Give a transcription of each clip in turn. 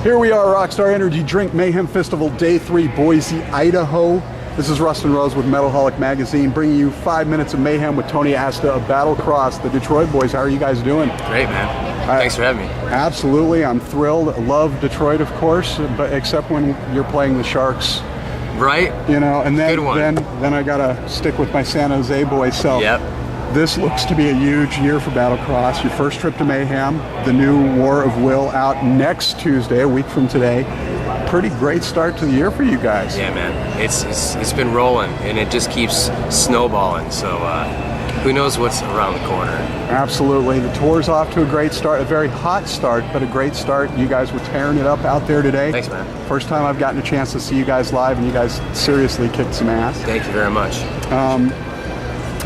Here we are, Rockstar Energy Drink Mayhem Festival, Day 3, Boise, Idaho. This is Rustin Rose with Metalholic Magazine, bringing you 5 minutes of mayhem with Tony Asta of Battlecross, the Detroit boys. How are you guys doing? Great, man. Thanks for having me. Absolutely, I'm thrilled. Love Detroit, of course, but except when you're playing the Sharks. Right. You know, and then Good one. then I gotta stick with my San Jose boys. So yep. This looks to be a huge year for Battlecross. Your first trip to Mayhem, the new War of Will out next Tuesday, a week from today. Pretty great start to the year for you guys. Yeah, man. It's been rolling, and it just keeps snowballing. So who knows what's around the corner? Absolutely. The tour's off to a great start, a very hot start, but a great start. You guys were tearing it up out there today. Thanks, man. First time I've gotten a chance to see you guys live, and you guys seriously kicked some ass. Thank you very much.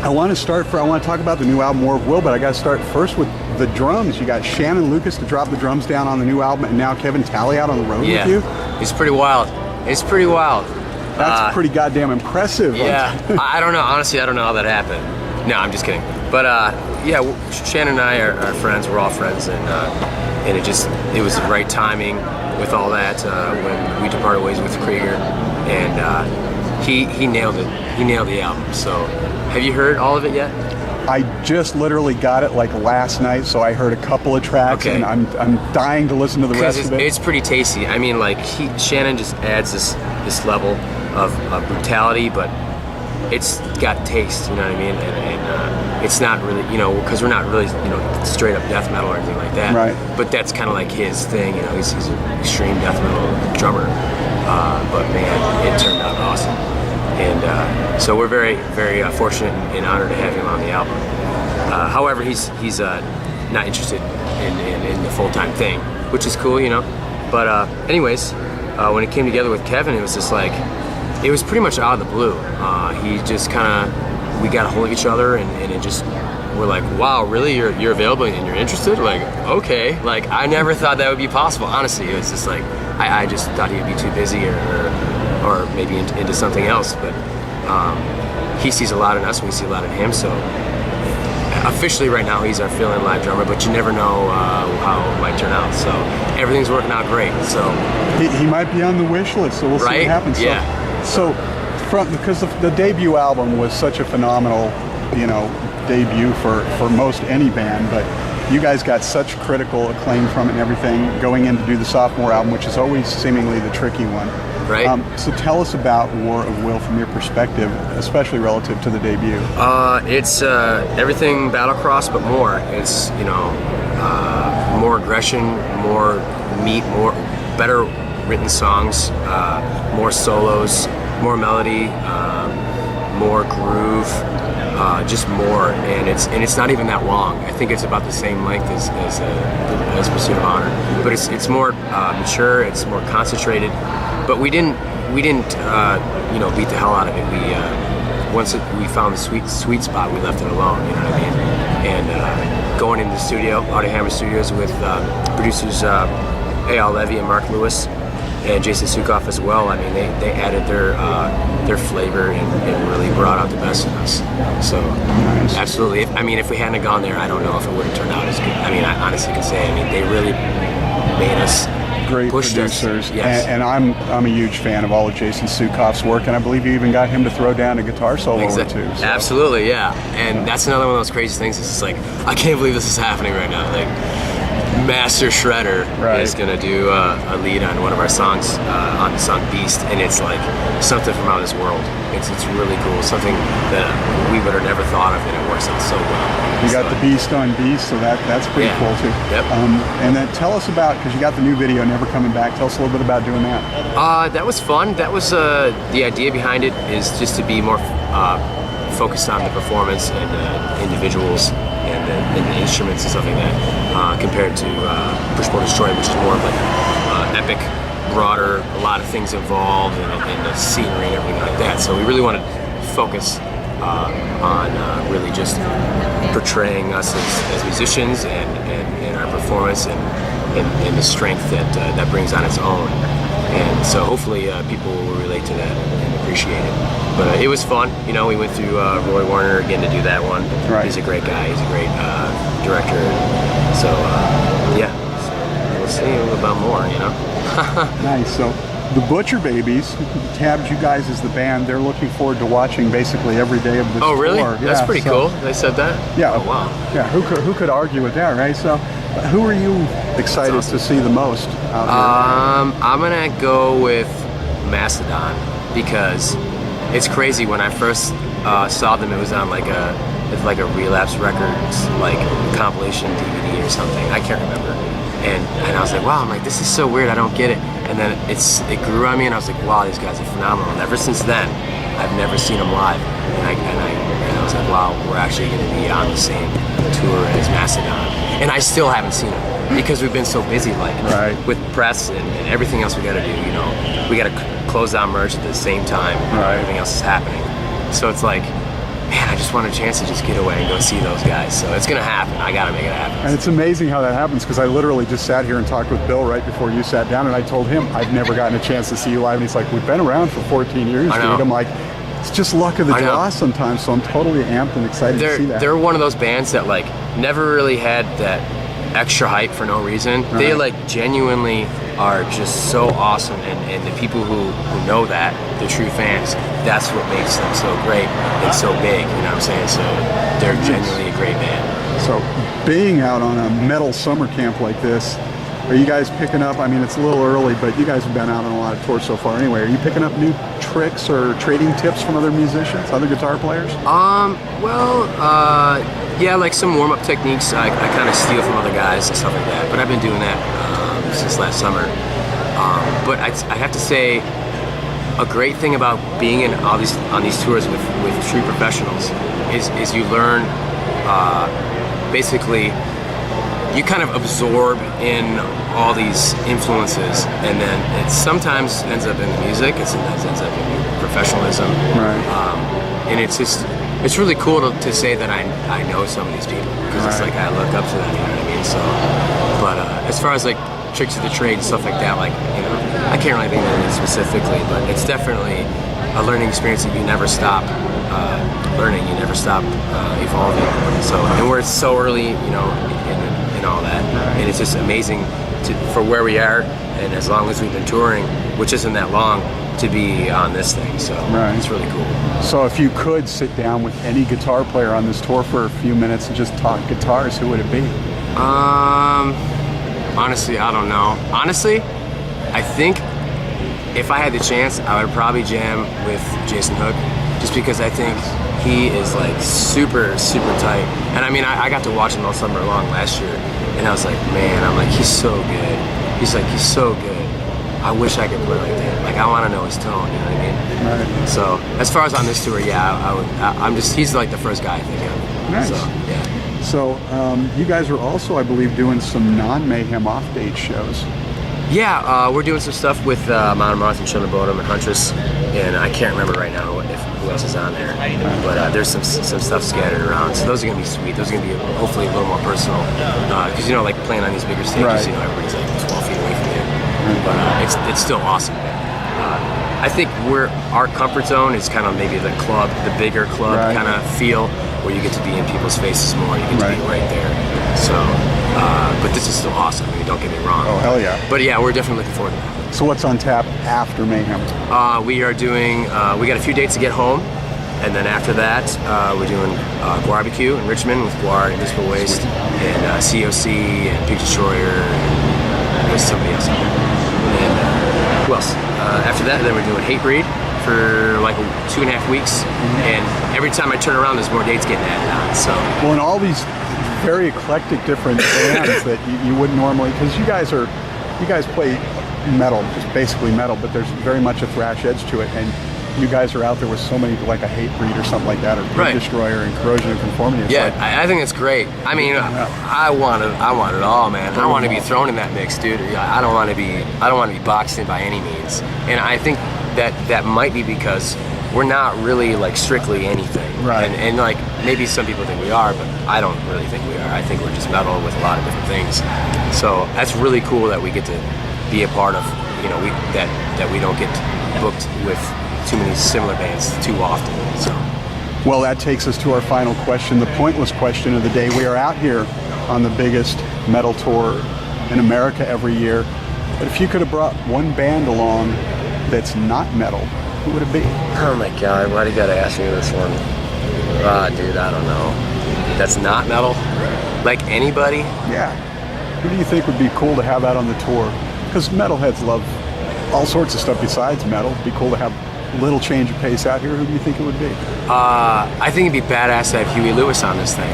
I want to talk about the new album War of Will, but I got to start first with the drums. You got Shannon Lucas to drop the drums down on the new album, and now Kevin Talley out on the road with you. It's pretty wild. It's pretty wild. That's pretty goddamn impressive. Yeah, I don't know. Honestly, I don't know how that happened. No, I'm just kidding. But yeah, Shannon and I are friends. We're all friends, and it was the right timing with all that when we departed ways with Krieger, and he nailed it. He nailed the album. So, have you heard all of it yet? I just literally got it like last night, so I heard a couple of tracks, and I'm dying to listen to the rest of it. It's pretty tasty. I mean, like Shannon just adds this level of brutality, but it's got taste. You know what I mean? And it's not really, because we're not really, straight up death metal or anything like that. Right. But that's kind of like his thing. He's an extreme death metal drummer. But man, it turned out awesome. And so we're very, very fortunate and honored to have him on the album. However, he's not interested in the full-time thing, which is cool, But anyways, when it came together with Kevin, it was just like, it was pretty much out of the blue. He just we got a hold of each other, and it just, we're like, wow, really? You're available and you're interested? Like, okay. Like, I never thought that would be possible. Honestly, it was just like, I just thought he'd be too busy or maybe into something else, but he sees a lot in us and we see a lot in him, so officially right now he's our fill-in live drummer, but you never know how it might turn out, so everything's working out great. So he might be on the wish list, so we'll see what happens. Yeah. So because the debut album was such a phenomenal debut for most any band, but you guys got such critical acclaim from it and everything going in to do the sophomore album, which is always seemingly the tricky one. Right. So tell us about War of Will from your perspective, especially relative to the debut. It's everything Battlecross, but more. It's more aggression, more meat, better written songs, more solos, more melody, more groove, just more. And it's not even that long. I think it's about the same length as Pursuit of Honor, but it's more mature. It's more concentrated. But we didn't beat the hell out of it. Once we found the sweet spot, we left it alone. You know what I mean? And going into the studio, Audio Hammer Studios, with producers A.L. Levy and Mark Lewis and Jason Sukoff as well. I mean, they added their flavor and really brought out the best in us. So, nice. Absolutely. If we hadn't gone there, I don't know if it would have turned out as good. I mean, I honestly can say, they really made us. Great producers, yes. And I'm a huge fan of all of Jason Sukoff's work, and I believe you even got him to throw down a guitar solo or two. So. Absolutely, yeah. And that's another one of those crazy things. It's just like, I can't believe this is happening right now. Like, Master Shredder is gonna do a lead on one of our songs, on the song Beast, and it's like something from out of this world. It's really cool, something that we would have never thought of, and it works out so well. You got the Beast on Beast, so that's pretty cool too. Yep. And then tell us about, because you got the new video, Never Coming Back. Tell us a little bit about doing that. That was fun. That was the idea behind it, is just to be more focused on the performance and individuals and the instruments and stuff like that, compared to Pushboard Destroy, which is more of like epic, broader, a lot of things involved, and the scenery and everything like that. So we really wanted to focus on really just portraying us as musicians and our performance and the strength that brings on its own. And so hopefully people will relate to that and appreciate it. But it was fun. We went through Roy Warner again to do that one. Right. He's a great guy. He's a great director. So yeah, we'll see about more. Nice. So the Butcher Babies tabbed you guys as the band. They're looking forward to watching basically every day of this tour. Oh, really? That's pretty cool. They said that? Yeah. Oh, wow. Yeah, who could argue with that, right? So who are you excited to see the most out here? I'm gonna go with Mastodon, because it's crazy. When I first saw them, it was on like a Relapse Records like compilation DVD or something. I can't remember. And I was like, wow, I'm like, this is so weird, I don't get it. And then it grew on me, and I was like, wow, these guys are phenomenal. And ever since then, I've never seen them live. And I was like, wow, we're actually going to be on the same tour as Mastodon. And I still haven't seen them because we've been so busy, like with press and everything else we got to do. You know, we got to close down merch at the same time. Everything else is happening. So it's like, man, I just want a chance to just get away and go see those guys. So it's gonna happen. I gotta make it happen. And it's amazing how that happens, because I literally just sat here and talked with Bill right before you sat down, and I told him I've never gotten a chance to see you live, and he's like, we've been around for 14 years, dude. I'm like, it's just luck of the draw sometimes, so I'm totally amped and excited to see that. They're one of those bands that like never really had that extra hype for no reason. They like genuinely are just so awesome, and the people who know that, the true fans, that's what makes them so great and so big, you know what I'm saying? So they're genuinely a great band. So being out on a metal summer camp like this, are you guys picking up, I mean it's a little early, but you guys have been out on a lot of tours so far anyway, are you picking up new tricks or trading tips from other musicians, other guitar players? Yeah, like some warm-up techniques I kind of steal from other guys and stuff like that, but I've been doing that since last summer. But I have to say, a great thing about being on these tours with true professionals is you learn, basically, you kind of absorb in all these influences, and then it sometimes ends up in the music, it sometimes ends up in your professionalism. And it's really cool to say that I know some of these people, because it's like I look up to them, you know what I mean? So, but as far as like tricks of the trade and stuff like that, like, you know, I can't really think of it specifically, but it's definitely a learning experience that you never stop learning, you never stop evolving. So, and we're so early, you know, in all that, and it's just amazing for where we are, and as long as we've been touring, which isn't that long, to be on this thing, so it's really cool. So if you could sit down with any guitar player on this tour for a few minutes and just talk guitars, who would it be? Honestly, I don't know. Honestly, I think if I had the chance, I would probably jam with Jason Hook, just because I think he is like super, super tight. And I mean, I got to watch him all summer long last year, and I was like, man, I'm like, he's so good. He's so good. I wish I could play like that. Like, I want to know his tone, you know what I mean? So, as far as on this tour, he's like the first guy I think of. Nice. So, yeah. So, you guys are also, I believe, doing some non-Mayhem off-date shows. Yeah, we're doing some stuff with Mount Mars and Children Bodom and Huntress, and I can't remember right now who else is on there, but there's some stuff scattered around, so those are going to be sweet. Those are going to be hopefully a little more personal, because, you know, like playing on these bigger stages, you know, everybody's like 12 feet away from you. But it's still awesome. I think our comfort zone is kind of maybe the club, the bigger club kind of feel, where you get to be in people's faces more, you get to be right there. So, but this is still awesome. I mean, don't get me wrong. Oh, hell yeah. But yeah, we're definitely looking forward to that. So what's on tap after Mayhem? We are doing, we got a few dates to get home, and then after that, we're doing Barbecue in Richmond with Guar and Municipal Waste, and COC and Big Destroyer, and there's somebody else in there. And who else? After that, then we're doing Hate Breed for like 2.5 weeks, and every time I turn around, there's more dates getting added on. So, well, and all these very eclectic different bands that you wouldn't normally, because you guys play metal, just basically metal, but there's very much a thrash edge to it, and you guys are out there with so many, like a Hate Breed or something like that, or Big Destroyer and Corrosion of Conformity. It's I think it's great. I mean, I want it all, man. I want to be thrown in that mix, dude. I don't want to be boxed in by any means. And I think that might be because we're not really like strictly anything. And like maybe some people think we are, but I don't really think we are. I think we're just metal with a lot of different things. So that's really cool that we get to be a part of. You know, that we don't get booked with too many similar bands too often. So, well, that takes us to our final question, the pointless question of the day. We are out here on the biggest metal tour in America every year. But if you could have brought one band along that's not metal, who would it be? Oh my God, why do you gotta ask me this one? Dude, I don't know. That's not metal? Like anybody? Yeah. Who do you think would be cool to have out on the tour? Because metalheads love all sorts of stuff besides metal. It'd be cool to have a little change of pace out here. Who do you think it would be? I think it'd be badass to have Huey Lewis on this thing.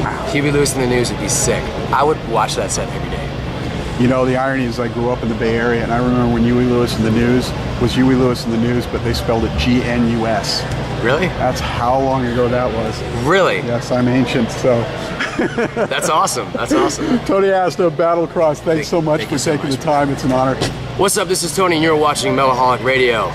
Wow. Huey Lewis in the News would be sick. I would watch that set every day. You know, the irony is I grew up in the Bay Area, and I remember when Huey Lewis in the News was Huey Lewis in the News, but they spelled it G-N-U-S. Really? That's how long ago that was. Really? Yes, I'm ancient, so. That's awesome. That's awesome. Tony Asta, Battlecross, thanks so much for taking the time. It's an honor. What's up? This is Tony, and you're watching Metalholic Radio.